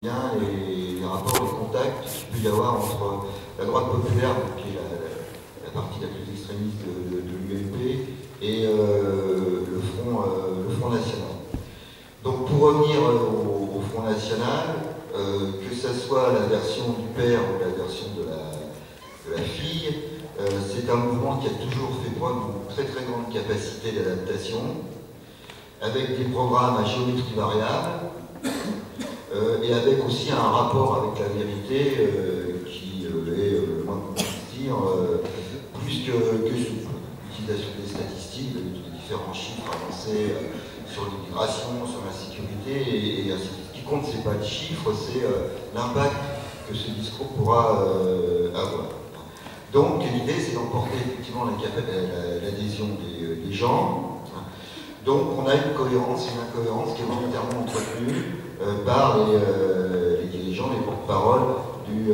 Bien les rapports, les contacts qu'il peut y avoir entre la droite populaire, qui est la partie la plus extrémiste de l'UMP, et le Front National. Donc pour revenir au Front National, que ce soit la version du père ou la version de la fille, c'est un mouvement qui a toujours fait preuve d'une très très grande capacité d'adaptation, avec des programmes à géométrie variable, et avec aussi un rapport avec la vérité qui est, le moins qu'on puisse dire, plus que souple. L'utilisation des statistiques, de différents chiffres avancés sur l'immigration, sur la sécurité, et ainsi de suite. Ce qui compte, ce n'est pas le chiffre, c'est l'impact que ce discours pourra avoir. Donc l'idée, c'est d'emporter effectivement l'adhésion des gens. Donc on a une cohérence, une incohérence qui est volontairement entretenue par les dirigeants, les porte-paroles du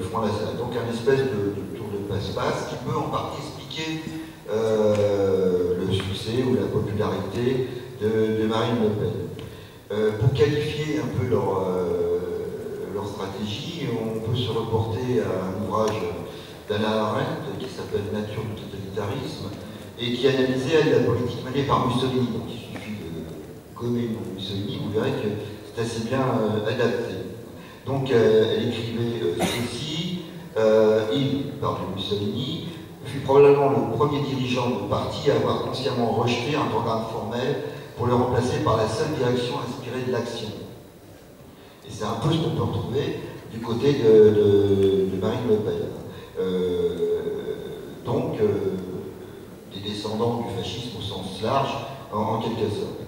Front National. Donc un espèce de tour de passe-passe qui peut en partie expliquer le succès ou la popularité de Marine Le Pen. Pour qualifier un peu leur stratégie, on peut se reporter à un ouvrage d'Hannah Arendt qui s'appelle Nature du totalitarisme, et qui analysait la politique menée par Mussolini. Donc il suffit de gommer le nom de Mussolini, vous verrez que c'est assez bien adapté. Donc elle écrivait ceci, il, par Mussolini, fut probablement le premier dirigeant de parti à avoir consciemment rejeté un programme formel pour le remplacer par la seule direction inspirée de l'action. Et c'est un peu ce qu'on peut retrouver du côté de Marine Le Pen. Des descendants du fascisme au sens large, en quelque sorte.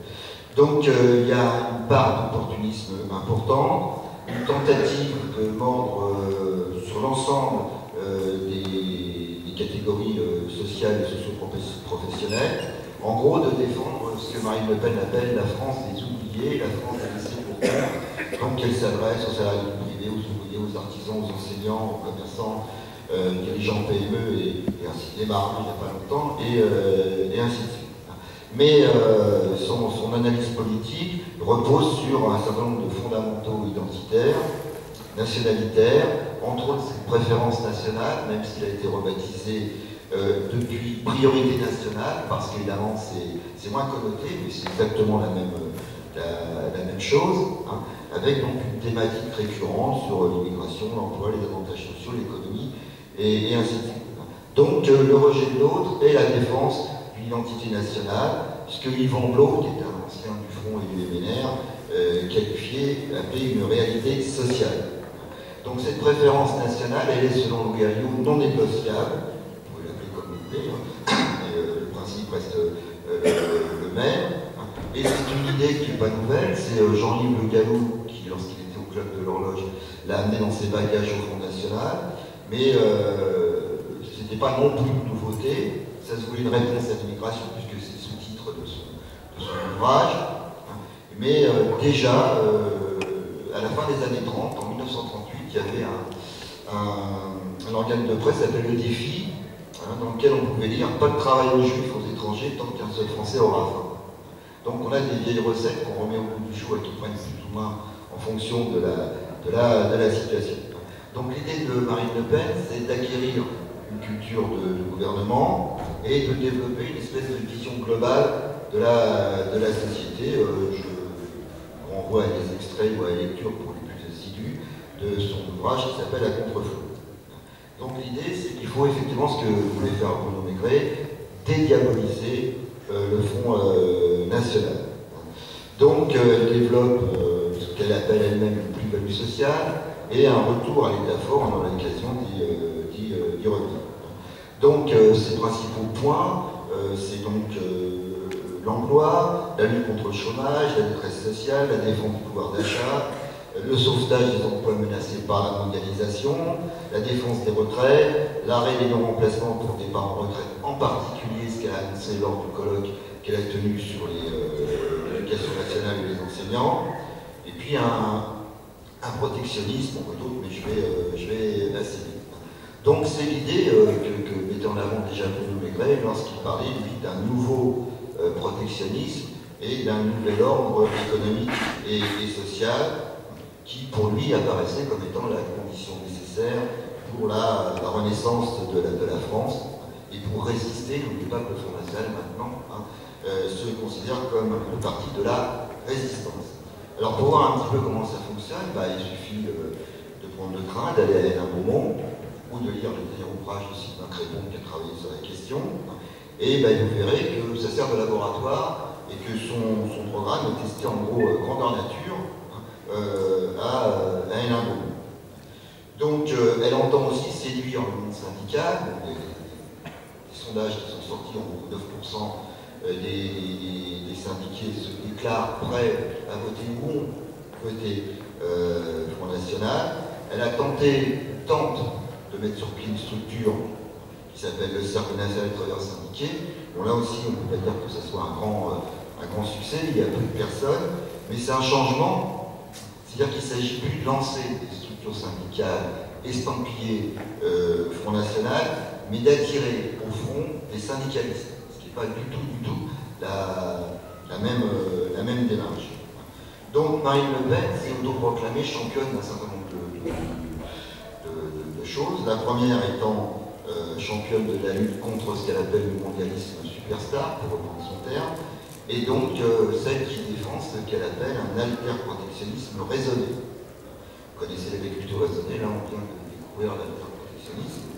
Donc il y a une part d'opportunisme importante, une tentative de mordre sur l'ensemble des catégories sociales et socio-professionnelles, en gros de défendre ce que Marine Le Pen appelle la France des oubliés, la France des laissés pour compte. Donc elle s'adresse aux salariés privés, aux ouvriers, aux artisans, aux enseignants, aux commerçants, dirigeants PME et ainsi démarré il n'y a pas longtemps, et ainsi de suite. Mais son analyse politique repose sur un certain nombre de fondamentaux identitaires, nationalitaires, entre autres cette préférence nationale, même s'il a été rebaptisé depuis priorité nationale, parce qu'évidemment c'est moins connoté, mais c'est exactement la même chose, hein, avec donc une thématique récurrente sur l'immigration, l'emploi, les avantages sociaux, l'économie, et ainsi de suite. Donc le rejet de l'autre et la défense d'une identité nationale, puisque Yvan Blot, qui était un ancien du Front et du MNR, qualifiait, appelait une réalité sociale. Donc cette préférence nationale, elle est selon Lugariou non négociable, vous pouvez l'appeler comme vous voulez, le principe reste le même, et c'est une idée qui n'est pas nouvelle, c'est Jean-Yves Le Gallou qui, lorsqu'il était au club de l'horloge, l'a amené dans ses bagages au Front National. Mais ce n'était pas non plus une nouveauté, ça se voulait une réponse à l'immigration, puisque c'est le sous-titre de son ouvrage. Mais déjà, à la fin des années 30, en 1938, il y avait un organe de presse qui s'appelle Le Défi, dans lequel on pouvait lire « Pas de travail aux juifs aux étrangers tant qu'un seul Français aura faim ». Donc on a des vieilles recettes qu'on remet au bout du jour et qui prennent plus ou moins en fonction de la situation. Donc l'idée de Marine Le Pen, c'est d'acquérir une culture de gouvernement et de développer une espèce de vision globale de la société. Je renvoie à des extraits ou à la lecture pour les plus assidus de son ouvrage qui s'appelle « À contre-flot ». Donc l'idée, c'est qu'il faut effectivement, ce que voulait faire Bruno Maigret, dédiaboliser le Front National. Donc elle développe ce qu'elle appelle elle-même une plus-value sociale, et un retour à l'état fort, on aura l'occasion d'y revenir. Donc ces principaux points, c'est donc l'emploi, la lutte contre le chômage, la détresse sociale, la défense du pouvoir d'achat, le sauvetage des emplois menacés par la mondialisation, la défense des retraites, l'arrêt des non-remplacements pour départ en retraite, en particulier ce qu'elle a annoncé lors du colloque qu'elle a tenu sur l'éducation nationale et les enseignants, et puis un protectionnisme, on peut d'autres, mais je vais assez vite. Donc c'est l'idée que mettait en avant déjà Bruno Maigret lorsqu'il parlait, lui, d'un nouveau protectionnisme et d'un nouvel ordre économique et social qui pour lui apparaissait comme étant la condition nécessaire pour la renaissance de la France et pour résister. N'oubliez pas que le Front National maintenant se considère comme le parti de la résistance. Alors pour voir un petit peu comment ça fonctionne, il suffit de prendre le train, d'aller à Beaumont ou de lire les ouvrages de Sylvain Crépon qui a travaillé sur la question, et vous verrez que ça sert de laboratoire et que son programme est testé en gros grandeur nature à Hénin-Beaumont. Donc elle entend aussi séduire le monde syndical. Les sondages qui sont sortis, en gros 9% des syndiqués se déclarent prêts à voter ou ont voté Front National. Elle a tente de mettre sur pied une structure qui s'appelle le Cercle national des travailleurs syndiqués. Bon, là aussi, on ne peut pas dire que ce soit un grand succès, il y a peu de personnes, mais c'est un changement, c'est-à-dire qu'il ne s'agit plus de lancer des structures syndicales estampillées Front National, mais d'attirer au front des syndicalistes, ce qui n'est pas du tout la même démarche. Donc Marine Le Pen s'est autoproclamée championne d'un certain nombre de choses. La première étant championne de la lutte contre ce qu'elle appelle le mondialisme superstar, pour reprendre son terme, et donc celle qui défend ce qu'elle appelle un alter-protectionnisme raisonné. Vous connaissez l'agriculture raisonnée, là on vient de découvrir l'alter-protectionnisme.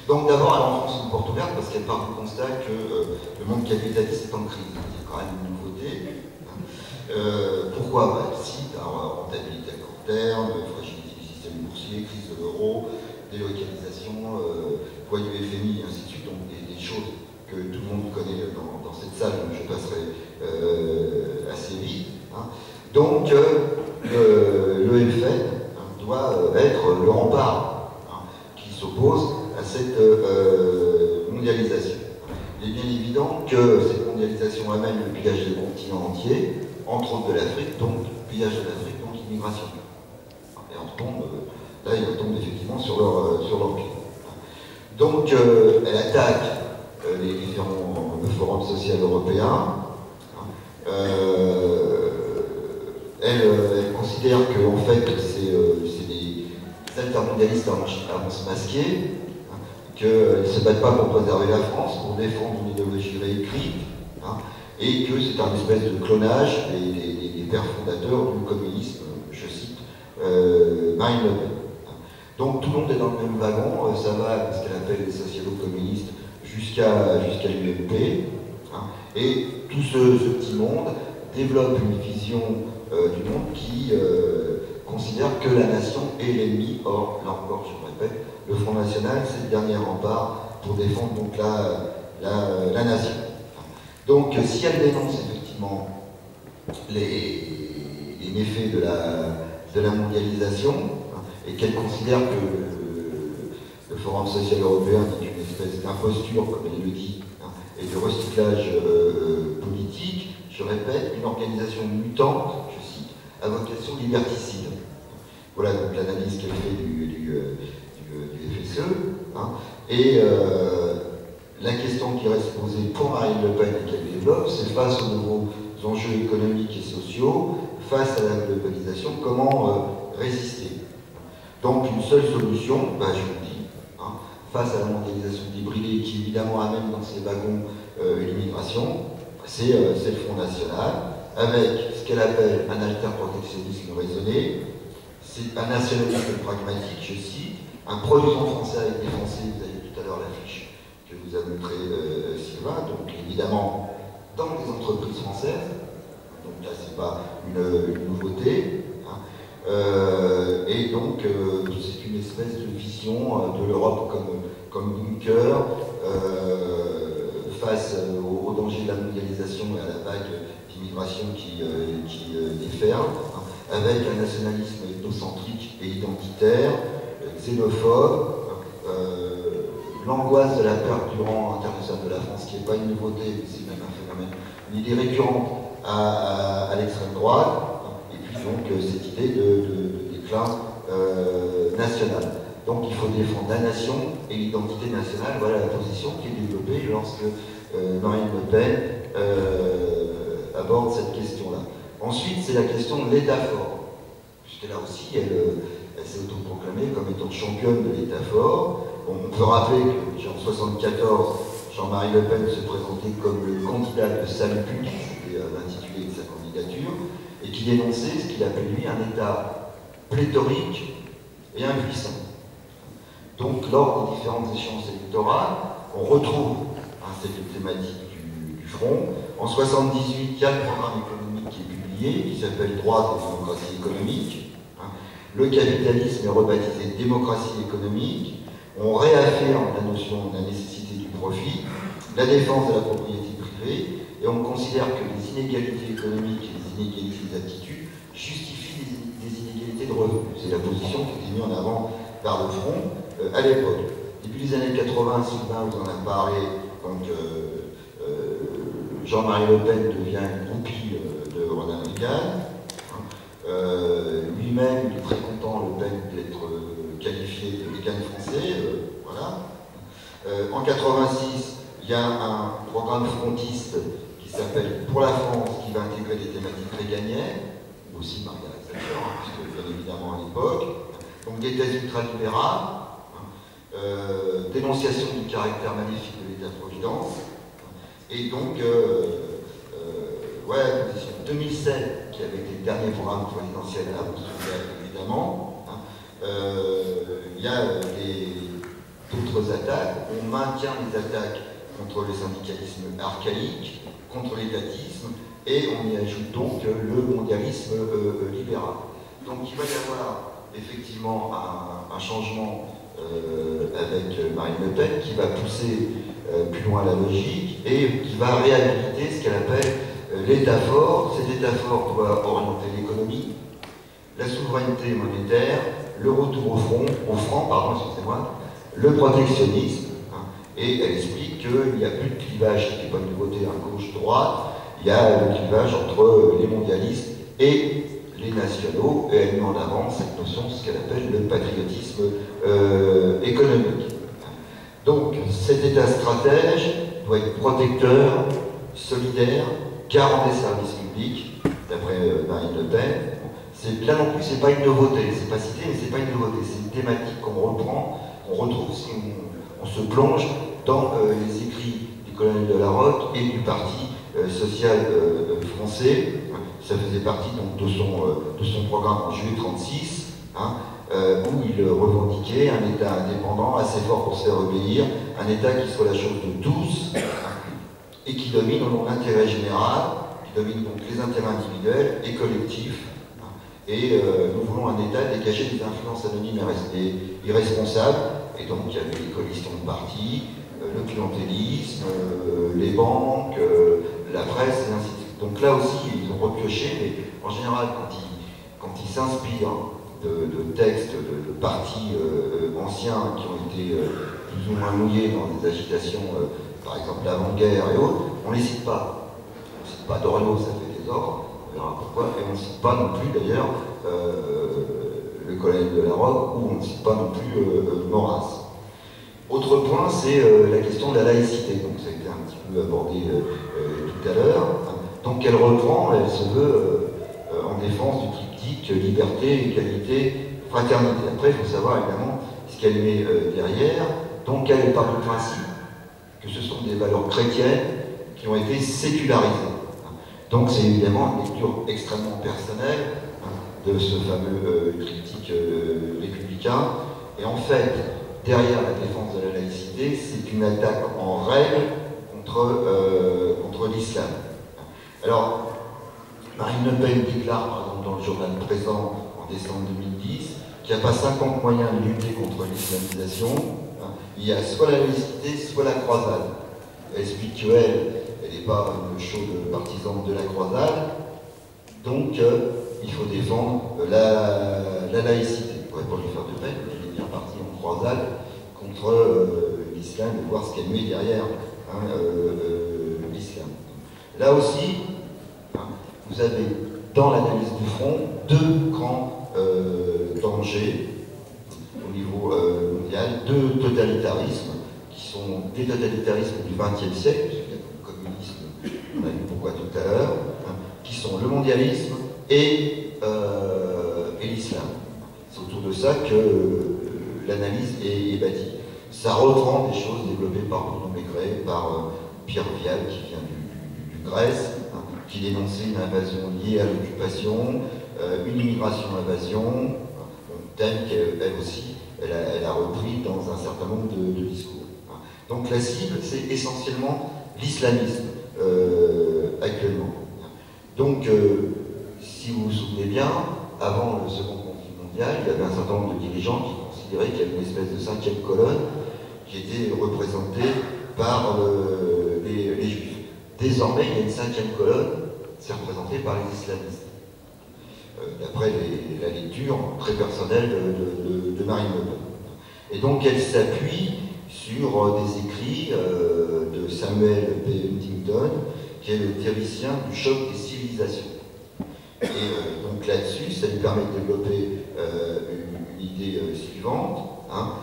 Donc d'abord elle enfonce une porte ouverte parce qu'elle part du constat que le monde capitaliste est en crise. C'est quand même une nouveauté. Pourquoi? Elle cite rentabilité à court terme, fragilité du système boursier, crise de l'euro, délocalisation, poids du FMI, et ainsi de suite, donc des choses que tout le monde connaît dans cette salle, donc je passerai assez vite. Donc le FN doit être le rempart qui s'oppose à cette mondialisation. Il est bien évident que cette mondialisation amène le pillage des continents entiers, entre autres de l'Afrique, donc pillage de l'Afrique, donc immigration. Et là, ils retombent effectivement sur leur pied. Donc, elle attaque les différents forums sociaux européens. Elle considère que, en fait, c'est des altermondialistes à se masquer, qu'ils ne se battent pas pour préserver la France, pour défendre une idéologie réécrite, et que c'est un espèce de clonage des pères fondateurs du communisme, je cite, Marine Le Pen. Donc tout le monde est dans le même wagon, ça va ce qu'elle appelle les socialo-communistes jusqu'à l'UMP, et tout ce petit monde développe une vision du monde qui considère que la nation est l'ennemi. Or, là encore, je le répète, le Front National, c'est le dernier rempart pour défendre donc la nation. Donc, si elle dénonce effectivement les méfaits de la mondialisation, et qu'elle considère que le Forum social européen est une espèce d'imposture, comme elle le dit, et de recyclage politique, je répète, une organisation mutante, je cite, à vocation liberticide. Voilà donc l'analyse qu'elle fait du FSE. Et la question qui reste posée pour Marine Le Pen et qu'elle développe, c'est face aux nouveaux enjeux économiques et sociaux, face à la globalisation, comment résister. Donc une seule solution, je vous le dis, face à la mondialisation débridée qui évidemment amène dans ses wagons l'immigration, c'est le Front National, avec ce qu'elle appelle un alter-protectionnisme raisonné, c'est un nationalisme pragmatique, je cite, un produisant français avec des Français, vous avez tout à l'heure l'affiche que vous a montré Sylvain, donc évidemment dans les entreprises françaises, donc là c'est pas une nouveauté, et donc c'est une espèce de vision de l'Europe comme bunker face au danger de la mondialisation et à la vague d'immigration qui déferle, avec un nationalisme ethnocentrique et identitaire, xénophobe, l'angoisse de la perte du rang international de la France, qui n'est pas une nouveauté, mais c'est même un phénomène, une idée récurrente à l'extrême droite, et puis donc cette idée de déclin national. Donc il faut défendre la nation et l'identité nationale. Voilà la position qui est développée lorsque Marine Le Pen aborde cette question-là. Ensuite, c'est la question de l'État fort. puisque là aussi, elle s'est autoproclamée comme étant championne de l'État fort. On peut rappeler que, en 1974, Jean-Marie Le Pen se présentait comme le candidat de salut public, c'était l'intitulé de sa candidature, et qui dénonçait ce qu'il appelait lui un État pléthorique et impuissant. Donc, lors des différentes échéances électorales, on retrouve cette thématique du front. En 1978, il y a le programme économique qui est publié, qui s'appelle Droit et démocratie économique. Le capitalisme est rebaptisé démocratie économique. On réaffirme la notion de la nécessité du profit, la défense de la propriété privée, et on considère que les inégalités économiques et les inégalités d'aptitude justifient des inégalités de revenus. C'est la position qui était mise en avant par le front à l'époque. Depuis les années 80, Sylvain vous en a parlé, donc Jean-Marie Le Pen devient une groupie de Ronald Reagan. Lui-même, il est très content, Le Pen, d'être qualifié de Reagan français. Voilà. En 86, il y a un programme frontiste qui s'appelle Pour la France, qui va intégrer des thématiques réganiennes, aussi Margaret Thatcher, puisque bien évidemment à l'époque. Donc des thèses ultralibérales, dénonciation du caractère maléfique de l'État-providence, et donc, ouais, 2007, qui avait été le dernier programme présidentiel à la évidemment, il y a d'autres attaques. On maintient les attaques contre le syndicalisme archaïque, contre l'étatisme, et on y ajoute donc le mondialisme libéral. Donc il va y avoir effectivement un changement avec Marine Le Pen qui va pousser plus loin la logique et qui va réhabiliter ce qu'elle appelle l'État fort. Cet État fort doit orienter l'économie, la souveraineté monétaire, le retour au franc, excusez-moi, le protectionnisme, et elle explique qu'il n'y a plus de clivage, qui n'est pas une nouveauté, gauche-droite, il y a le clivage entre les mondialistes et les nationaux, et elle met en avant cette notion, ce qu'elle appelle le patriotisme économique. Donc cet État stratège doit être protecteur, solidaire, garant des services publics, d'après Marine Le Pen. Là non plus, c'est pas une nouveauté, c'est pas cité, mais c'est pas une nouveauté, c'est une thématique qu'on reprend, qu'on retrouve si on se plonge dans les écrits du colonel de la Rocque et du Parti social français. Ça faisait partie donc, de son programme en juillet 1936, où il revendiquait un État indépendant, assez fort pour se faire obéir, un État qui soit la chose de tous, et qui domine au nom de l'intérêt général, qui domine donc les intérêts individuels et collectifs. Et nous voulons un État dégagé des influences anonymes et irresponsables. Et donc il y avait les coalitions de partis, le clientélisme, les banques, la presse, et ainsi de suite. Donc là aussi, ils ont repioché, mais en général, quand ils s'inspirent de textes de partis anciens qui ont été plus ou moins mouillés dans des agitations, par exemple l'avant-guerre et autres, on ne les cite pas. On ne cite pas Doriot, ça fait des ordres, on verra pourquoi, et on ne cite pas non plus d'ailleurs le colonel de la Rocque, ou on ne cite pas non plus Maurras. Autre point, c'est la question de la laïcité. Donc ça a été un petit peu abordé tout à l'heure. Donc elle reprend, elle se veut en défense du triptyque liberté, égalité, fraternité. Après, il faut savoir évidemment ce qu'elle met derrière. Donc elle part du principe que ce sont des valeurs chrétiennes qui ont été sécularisées. Donc c'est évidemment une lecture extrêmement personnelle de ce fameux triptyque républicain. Et en fait, derrière la défense de la laïcité, c'est une attaque en règle contre l'islam. Alors, Marine Le Pen déclare, par exemple, dans le journal Présent, en décembre 2010, qu'il n'y a pas 50 moyens de lutter contre l'islamisation. Il y a soit la laïcité, soit la croisade. Elle explique qu'elle n'est pas une chaude partisane de la croisade, donc il faut défendre la laïcité. Pour lui faire de peine, elle est bien partie en croisade contre l'islam et voir ce qu'elle met derrière l'islam. Là aussi, vous avez dans l'analyse du front deux grands dangers au niveau mondial, deux totalitarismes qui sont des totalitarismes du XXe siècle, puisqu'il y a le communisme, on a vu pourquoi tout à l'heure, qui sont le mondialisme et l'islam. C'est autour de ça que l'analyse est bâtie. Ça reprend des choses développées par Bruno Maigret, par Pierre Vial, qui vient du Grèce, hein, qui dénonçait une invasion liée à l'occupation, une immigration-invasion, un thème qu'elle aussi, elle a repris dans un certain nombre de discours. Hein. Donc la cible, c'est essentiellement l'islamisme actuellement. Donc, si vous vous souvenez bien, avant le second conflit mondial, il y avait un certain nombre de dirigeants qui considéraient qu'il y avait une espèce de cinquième colonne qui était représentée par les juifs. Désormais, il y a une cinquième colonne, c'est représenté par les islamistes. D'après la lecture très personnelle de Marine Le Pen. Et donc elle s'appuie sur des écrits de Samuel P. Huntington, qui est le théoricien du choc des civilisations. Et donc là-dessus, ça lui permet de développer une idée suivante. Hein.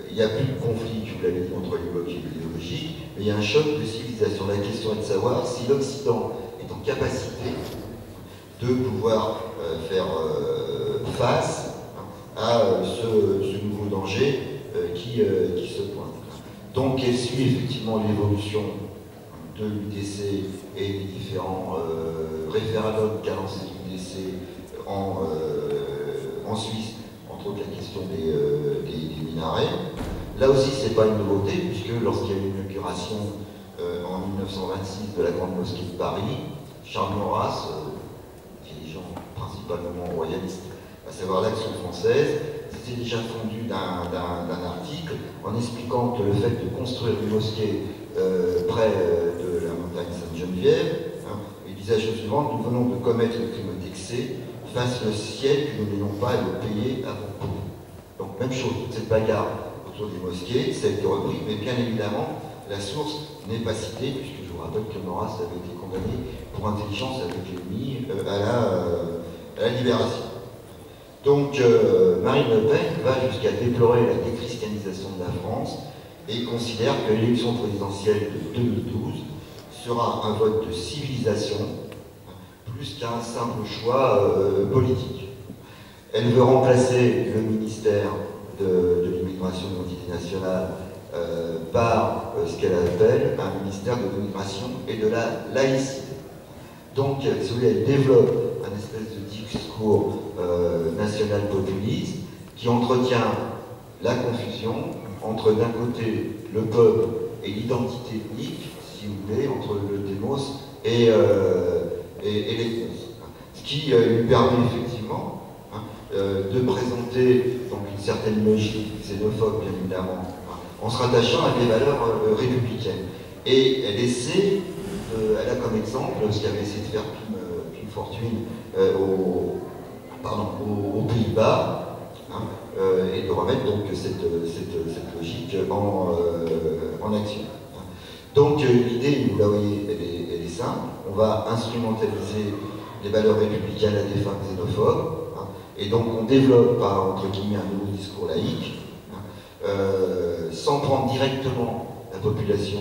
Il n'y a plus de conflit, je vous l'avais dit, entre les blocs idéologiques, mais il y a un choc de civilisation. La question est de savoir si l'Occident est en capacité de pouvoir faire face à ce nouveau danger qui se pointe. Donc elle suit effectivement l'évolution de l'UDC et des différents référendums qu'a lancé l'UDC en Suisse, entre autres la question des minarets. Là aussi, ce n'est pas une nouveauté, puisque lorsqu'il y a eu l'inauguration en 1926 de la Grande Mosquée de Paris, Charles Maurras, dirigeant principalement royaliste, à savoir l'Action française, s'était déjà fondu d'un article en expliquant que le fait de construire une mosquée près de la montagne Sainte-Geneviève, hein, il disait la chose suivante: nous venons de commettre le crime d'excès, fasse le ciel que nous n'ayons pas à le payer à bon compte. Donc même chose, toute cette bagarre autour des mosquées, ça a été repris, mais bien évidemment, la source n'est pas citée, puisque je vous rappelle que Maurras avait été condamné pour intelligence avec l'ennemi à la libération. Donc Marine Le Pen va jusqu'à déplorer la déchristianisation de la France et considère que l'élection présidentielle de 2012 sera un vote de civilisation plus qu'un simple choix politique. Elle veut remplacer le ministère de l'immigration et de l'identité nationale par ce qu'elle appelle un ministère de l'immigration et de la laïcité. Donc, celui-là, elle développe un espèce de discours national populiste qui entretient la confusion entre d'un côté le peuple et l'identité ethnique, si vous voulez, entre le démos et l'ethnos. Ce qui lui permet effectivement de présenter donc une certaine logique xénophobe, bien évidemment, en se rattachant à des valeurs républicaines. Et elle essaie, elle a comme exemple ce qu'avait essayé de faire Pim Fortuyn aux Pays-Bas, et de remettre donc cette logique en action. Donc l'idée, vous la voyez, elle est simple. On va instrumentaliser les valeurs républicaines à des fins xénophobes, et donc on développe par, entre guillemets, un nouveau discours laïque, sans prendre directement la population,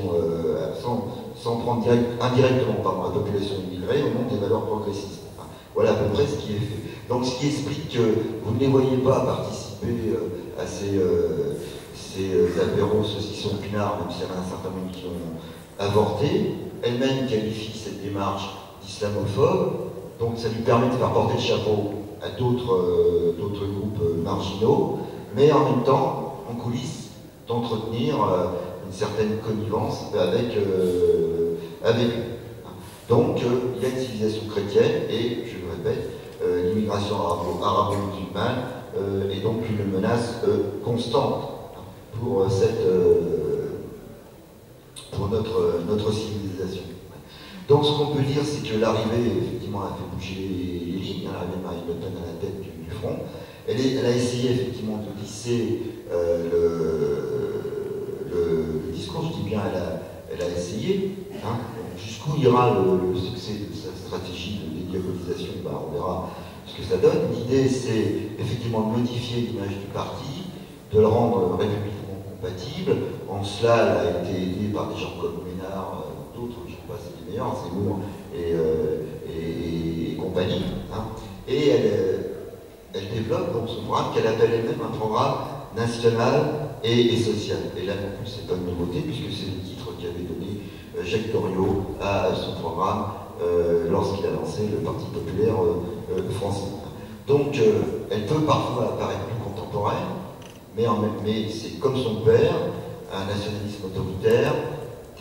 sans prendre indirectement la population immigrée au nom des valeurs progressistes. Voilà à peu près ce qui est fait. Donc ce qui explique que vous ne les voyez pas participer à ces apéros saucissons pinards, même s'il y en a un certain nombre qui ont avorté. Elle-même qualifie cette démarche d'islamophobe, donc ça lui permet de faire porter le chapeau à d'autres groupes marginaux, mais en même temps, en coulisses, d'entretenir une certaine connivence avec eux. Donc, il y a une civilisation chrétienne et, je le répète, l'immigration arabo-musulmane est donc une menace constante pour notre civilisation. Donc, ce qu'on peut dire, c'est que l'arrivée, effectivement, a fait bouger les lignes, l'arrivée de Marine Le Pen à la tête du front. Elle a essayé, effectivement, de lisser le discours, je dis bien, elle a essayé. Hein. Jusqu'où ira le succès de sa stratégie de dédiabolisation, on verra ce que ça donne. L'idée, c'est effectivement de modifier l'image du parti, de le rendre républicain compatible. En cela, elle a été aidée par des gens comme Ménard, d'autres, je ne sais pas si c'est les meilleurs, Zemmour et compagnie. Hein. Et elle développe donc son programme qu'elle appelle elle-même un programme national et social. Et là non plus, c'est pas une nouveauté, puisque c'est le titre qu'avait donné Jacques Doriot à son programme lorsqu'il a lancé le Parti populaire français. Donc, elle peut parfois apparaître plus contemporaine, mais c'est comme son père, un nationalisme autoritaire,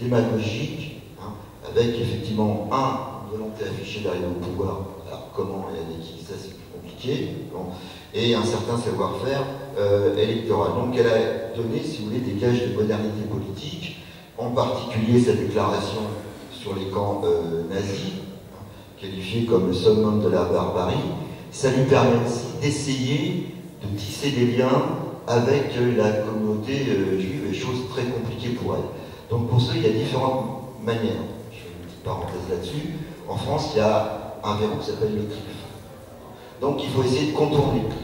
démagogique, hein, avec effectivement une volonté affichée d'arriver au pouvoir. Alors comment et avec qui, ça c'est plus compliqué, bon, et un certain savoir-faire électoral. Donc elle a donné, si vous voulez, des gages de modernité politique, en particulier sa déclaration sur les camps nazis, hein, qualifiés comme le summum de la barbarie. Ça lui permet aussi d'essayer de tisser des liens avec la communauté juive, et chose très compliquée pour elle. Donc pour ça, il y a différentes manières. Je fais une petite parenthèse là-dessus. En France, il y a un verrou qui s'appelle le CRIF. Donc il faut essayer de contourner le CRIF.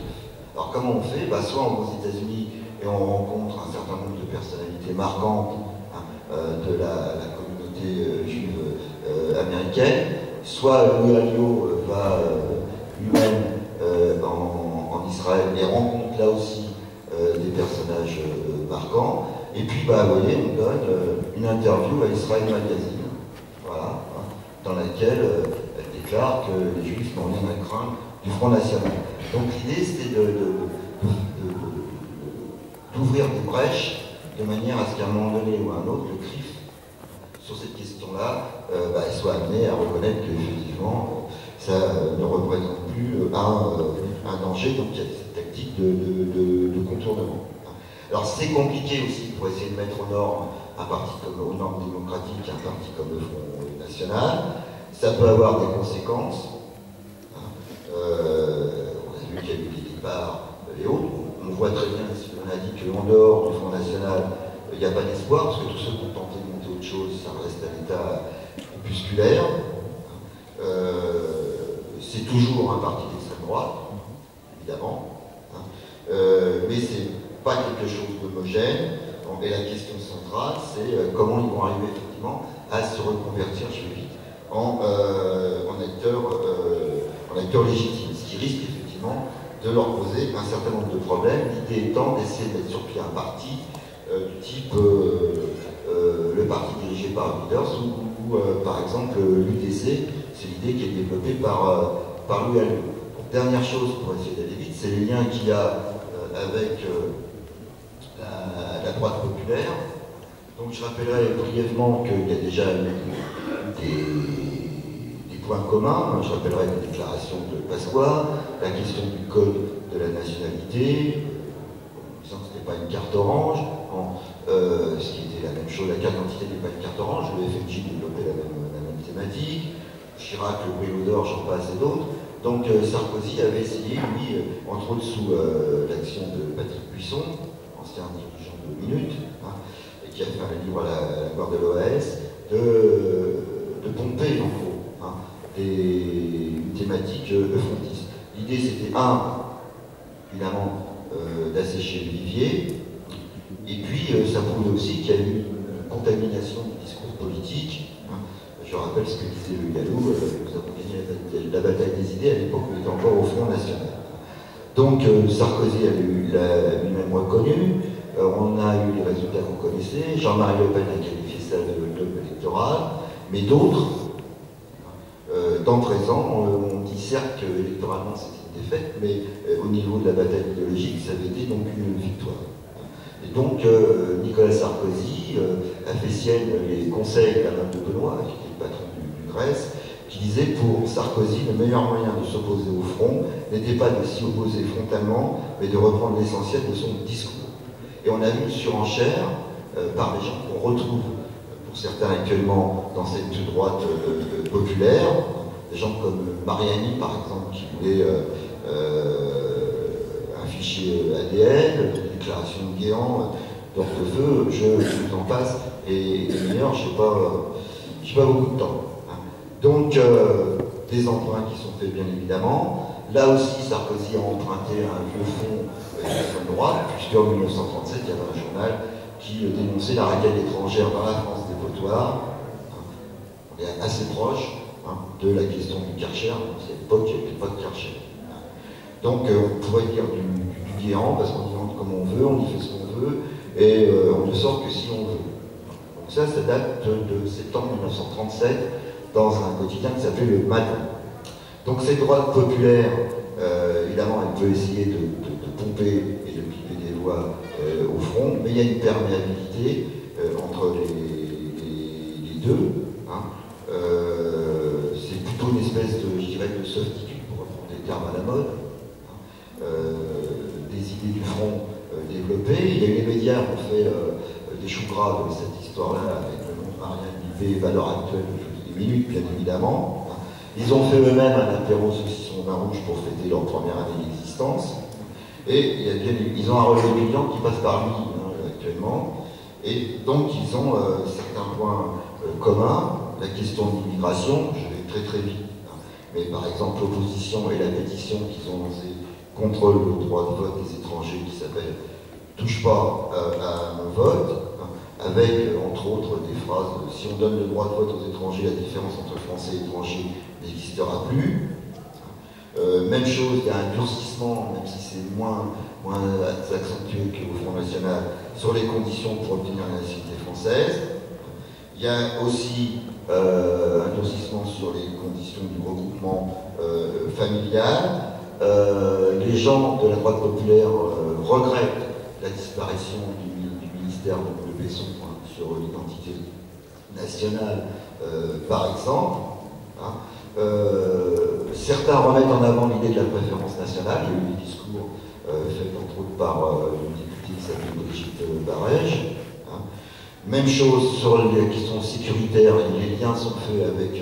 Alors comment on fait? Soit on va aux États-Unis et on rencontre un certain nombre de personnalités marquantes, hein, de la communauté juive américaine, soit Louis Alliot va lui-même en Israël et rencontre là aussi des personnages marquants. Et puis, vous voyez, on donne une interview à Israël Magazine, voilà, hein, dans laquelle elle déclare que les Juifs n'ont rien à craindre du Front National. Donc l'idée, c'était d'ouvrir des brèches de manière à ce qu'à un moment donné ou à un autre, le CRIF, sur cette question-là, soit amené à reconnaître qu'effectivement, ça ne représente plus un danger. Donc il y a cette tactique de contournement. Alors c'est compliqué aussi pour essayer de mettre aux normes un parti comme aux normes démocratiques, un parti comme le Front National. Ça peut avoir des conséquences. On a vu qu'il y a eu des départs et autres. On voit très bien, si on a dit qu'en dehors du Front National, il n'y a pas d'espoir, parce que tous ceux qui ont tenté de monter autre chose, ça reste à l'état opusculaire. C'est toujours un parti d'extrême droite, évidemment, mais c'est pas quelque chose d'homogène. Et la question centrale, c'est comment ils vont arriver effectivement à se reconvertir, je vais vite, en acteurs légitimes, ce qui risque effectivement de leur poser un certain nombre de problèmes. L'idée étant d'essayer de mettre sur pied un parti du type le parti dirigé par Wilders ou par exemple l'UDC, c'est l'idée qui est développée par Louis Alliot. Dernière chose pour essayer d'aller vite, c'est les liens qu'il y a avec la droite populaire. Donc je rappellerai brièvement qu'il y a déjà des points communs. Je rappellerai la déclaration de Pasqua, la question du code de la nationalité, en disant que ce n'était pas une carte orange, ce qui était la même chose, la carte d'identité n'est pas une carte orange, le FNJ développait la même thématique, Chirac, le Brillo d'or, j'en passe et d'autres. Donc Sarkozy avait essayé, lui, entre autres sous l'action de Patrick Buisson, ancien dirigeant de Minute, hein, et qui a fait un livre à la gloire de l'OAS, de pomper en gros une thématique frontiste. L'idée c'était évidemment d'assécher le vivier, et puis ça prouve aussi qu'il y a eu une contamination du discours politique. Je rappelle ce que disait Le Gallou, nous avons gagné la bataille des idées à l'époque où il était encore au Front National. Donc Sarkozy a lui-même reconnu, on a eu les résultats que vous connaissez, Jean-Marie Le Pen a qualifié ça de club électoral, mais d'autres, dans présent, on dit certes qu'électoralement c'était une défaite, mais au niveau de la bataille idéologique, ça avait été donc une victoire. Et donc Nicolas Sarkozy a fait sienne les conseils d'Alain de Benoît, qui était le patron du Grèce, qui disait pour Sarkozy, le meilleur moyen de s'opposer au front n'était pas de s'y opposer frontalement, mais de reprendre l'essentiel de son discours. Et on a vu une surenchère par des gens qu'on retrouve, pour certains actuellement, dans cette droite populaire, des gens comme Mariani, par exemple, qui voulait un fichier ADN, une déclaration de Guéant, d'Hortefeux, je vous en passe, et des meilleurs, je n'ai pas beaucoup de temps. Donc, des emprunts qui sont faits, bien évidemment. Là aussi, Sarkozy a emprunté un vieux fonds d'extrême droite, puisqu'en 1937, il y avait un journal qui dénonçait la raquette étrangère dans la France dépotoir. On est assez proche de la question du Karcher, à l'époque, il n'y avait pas de Karcher. Donc on pourrait dire du guéant, parce qu'on y entre comme on veut, on y fait ce qu'on veut, et on ne sort que si on veut. Donc ça date de septembre 1937, dans un quotidien qui s'appelait Le Matin. Donc cette droite populaire, évidemment, elle peut essayer de pomper et de piquer des lois au front, mais il y a une perméabilité entre les deux. Hein. C'est plutôt une espèce de, je dirais, de softitude, pour reprendre des termes à la mode, hein. Des idées du front développées. Il y a eu les médias qui ont fait des choux gras de cette histoire-là, avec le nom de Marianne Lippé, valeur actuelle des minutes, bien évidemment. Ils ont fait eux-mêmes un apéro saucisson vin rouge pour fêter leur première année d'existence. Et ils ont un relais client qui passe par lui actuellement. Et donc ils ont certains points communs. La question de l'immigration, je vais très très vite. Hein. Mais par exemple l'opposition et la pétition qu'ils ont lancée contre le droit de vote des étrangers qui s'appelle « Touche pas à mon vote », hein, avec entre autres des phrases « Si on donne le droit de vote aux étrangers, la différence entre français et étrangers n'existera plus ». Même chose, il y a un durcissement, même si c'est moins accentué qu'au Front National, sur les conditions pour obtenir la nationalité française. Il y a aussi un durcissement sur les conditions du regroupement familial. Les gens de la droite populaire regrettent la disparition du ministère de Besson, hein, sur l'identité nationale, par exemple. Hein. Certains remettent en avant l'idée de la préférence nationale. Il y a eu des discours faits entre autres par une députée qui s'appelle Brigitte Barège. Hein. Même chose sur les questions sécuritaires, les liens sont faits avec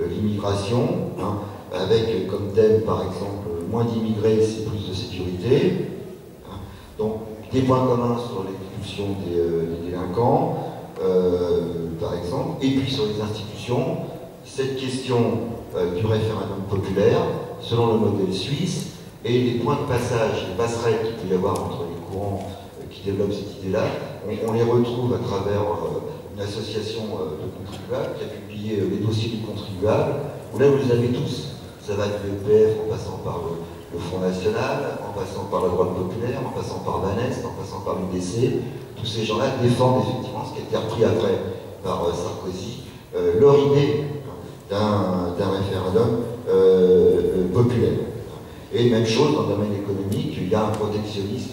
l'immigration, hein, avec comme thème par exemple moins d'immigrés, c'est plus de sécurité. Hein. Donc des points communs sur l'expulsion des délinquants, par exemple, et puis sur les institutions, cette question du référendum populaire, selon le modèle suisse, et les points de passage, les passerelles qu'il peut y avoir entre les courants qui développent cette idée-là, on les retrouve à travers une association de contribuables qui a publié les dossiers du contribuable, où là vous les avez tous. Ça va du EPF en passant par le Front National, en passant par la droite populaire, en passant par Vanès, en passant par l'UDC. Tous ces gens-là défendent effectivement ce qui a été repris après par Sarkozy, leur idée d'un référendum populaire. Et même chose dans le domaine économique, il y a un protectionnisme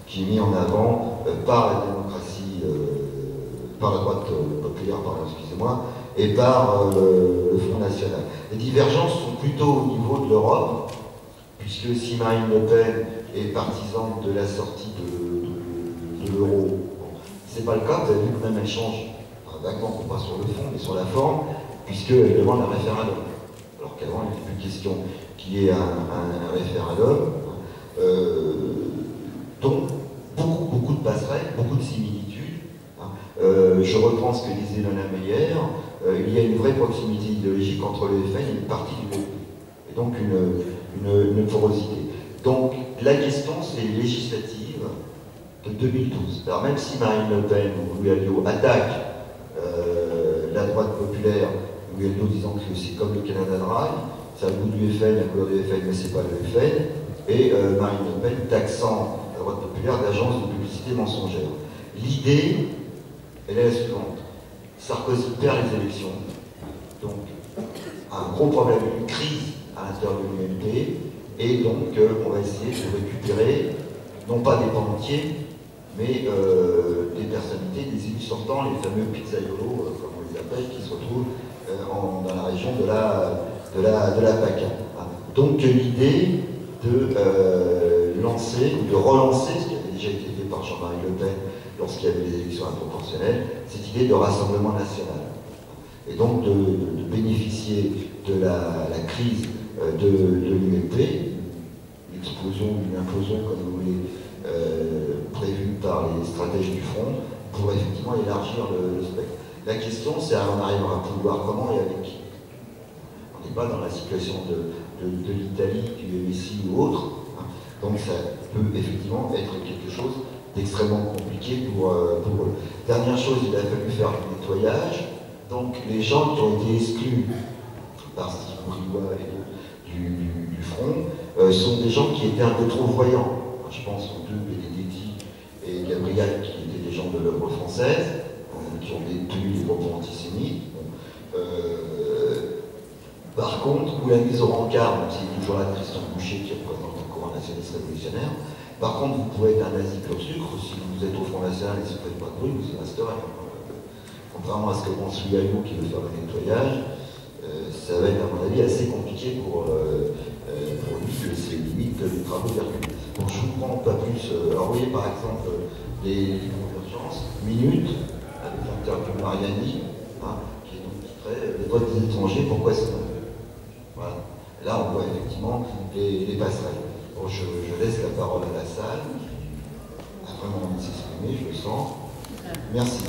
qui est mis en avant par la démocratie, par la droite populaire, excusez-moi, et par le Front National. Les divergences sont plutôt au niveau de l'Europe, puisque si Marine Le Pen est partisane de la sortie de l'euro, bon, c'est pas le cas, vous avez vu que même elle change, vaguement, pas sur le fond, mais sur la forme, puisqu'elle demande un référendum. Alors qu'avant, il n'était plus question qu'il y ait un référendum. Donc, beaucoup de passerelles, beaucoup de similitudes. Je reprends ce que disait Lana Meyer, il y a une vraie proximité idéologique entre le FN et une partie du groupe. Et donc une porosité. Donc la question, c'est législative de 2012. Alors même si Marine Le Pen ou Louis Alliot attaquent la droite populaire, Louis Alliot disant que c'est comme le Canada Dry, c'est à le goût du FN, la couleur du FN, mais c'est pas le FN, et Marine Le Pen taxant la droite populaire d'agence de publicité mensongère. L'idée, elle est la suivante. Sarkozy perd les élections, donc un gros problème, une crise à l'intérieur de l'UMP, et donc on va essayer de récupérer, non pas des pans entiers, mais des personnalités, des élus sortants, les fameux pizzaiolos, comme on les appelle, qui se retrouvent dans la région de la PACA. Donc l'idée de lancer, ou de relancer, ce qui avait déjà été fait par Jean-Marie Le Pen lorsqu'il y avait les élections inproportionnelles, cette idée de rassemblement national. Et donc de bénéficier de la crise de l'UMP, l'explosion, une implosion, comme vous voulez, prévue par les stratèges du front, pour effectivement élargir le spectre. La question, c'est on arrivera à pouvoir comment et avec qui. On n'est pas dans la situation de l'Italie, du MSI ou autre. Hein. Donc ça peut effectivement être quelque chose d'extrêmement compliqué pour eux. Dernière chose, il a fallu faire du nettoyage. Donc les gens qui ont été exclus par Steve Bourgois et du Front front, sont des gens qui étaient un peu trop voyants. Enfin, je pense aux deux, Benedetti et Gabriel, qui étaient des gens de l'œuvre française, qui ont tenu des propos antisémites. Bon. Par contre, ou la mise au rencard, même s'il est toujours là Christian Boucher qui représente un courant nationaliste révolutionnaire, par contre, vous pouvez être un nazi pur sucre, si vous êtes au Front National et si vous ne faites pas de bruit, vous y resterez. Contrairement à ce que pense Louis Alliot qui veut faire le nettoyage, ça va être à mon avis assez compliqué pour lui, que c'est limite les travaux d'Hercule. Donc je ne vous prends pas plus. Alors vous voyez par exemple les convergences, Minute, avec l'interview Mariani, hein, qui est donc titré Les votes des étrangers, pourquoi c'est non? Voilà. Là on voit effectivement les passerelles. Bon, je laisse la parole à la salle. Elle a vraiment envie de s'exprimer, je le sens. Merci.